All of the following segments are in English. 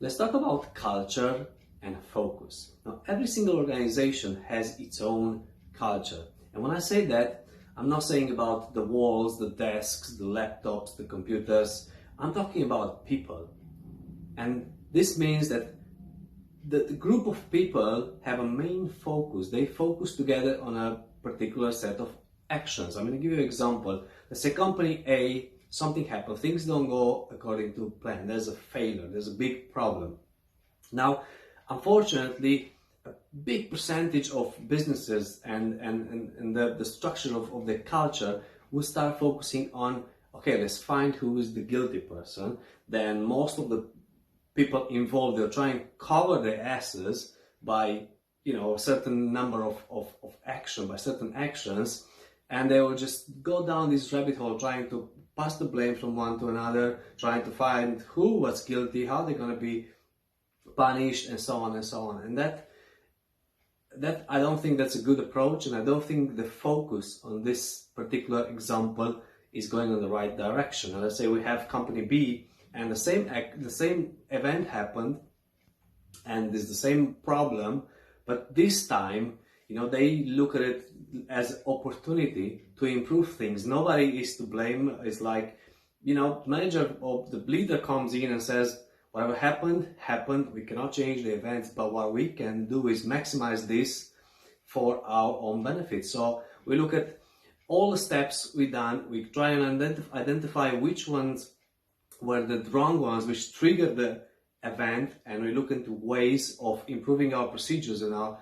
Let's talk about culture and focus. Now, every single organization has its own culture. And when I say that, I'm not saying about the walls, the desks, the laptops, the computers. I'm talking about people. And this means that the group of people have a main focus. They focus together on a particular set of actions. I'm going to give you an example. Let's say company A, something happens, things don't go according to plan, there's a failure, there's a big problem. Now, unfortunately, a big percentage of businesses and the structure of the culture will start focusing on, okay, let's find who is the guilty person. Then most of the people involved, they'll try and cover their asses by, a certain number of action, by certain actions, and they will just go down this rabbit hole trying to pass the blame from one to another, trying to find who was guilty, how they're going to be punished, and so on and so on. And that I don't think that's a good approach, and I don't think the focus on this particular example is going in the right direction. And let's say we have company B, and the same event happened, and there's the same problem, but this time, they look at it as opportunity to improve things. Nobody is to blame. It's like, manager or the leader comes in and says, whatever happened. We cannot change the events, but what we can do is maximize this for our own benefit. So we look at all the steps we've done. We try and identify which ones were the wrong ones, which triggered the event, and we look into ways of improving our procedures and our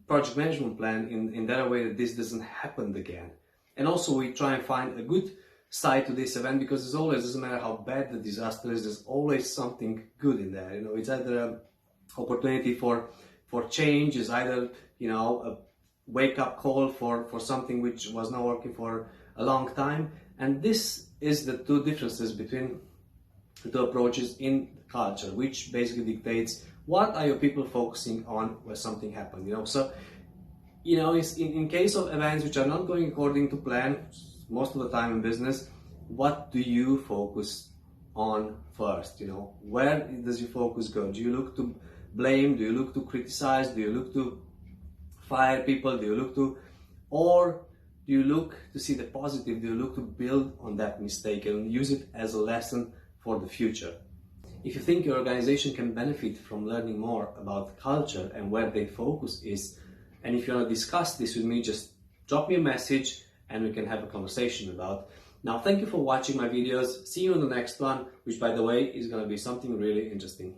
project management plan in that way that this doesn't happen again. And also we try and find a good side to this event, because there's always, doesn't matter how bad the disaster is, there's always something good in there. It's either an opportunity for change, is either a wake-up call for something which was not working for a long time. And this is the two differences between the two approaches in culture, which basically dictates what are your people focusing on when something happened. So in case of events which are not going according to plan, most of the time in business, what do you focus on first? Where does your focus go? Do you look to blame? Do you look to criticize? Do you look to fire people? Do you look to, or do you look to see the positive? Do you look to build on that mistake and use it as a lesson for the future? If you think your organization can benefit from learning more about culture and where their focus is, and if you want to discuss this with me, just drop me a message and we can have a conversation about. Now, thank you for watching my videos. See you in the next one, which, by the way, is going to be something really interesting.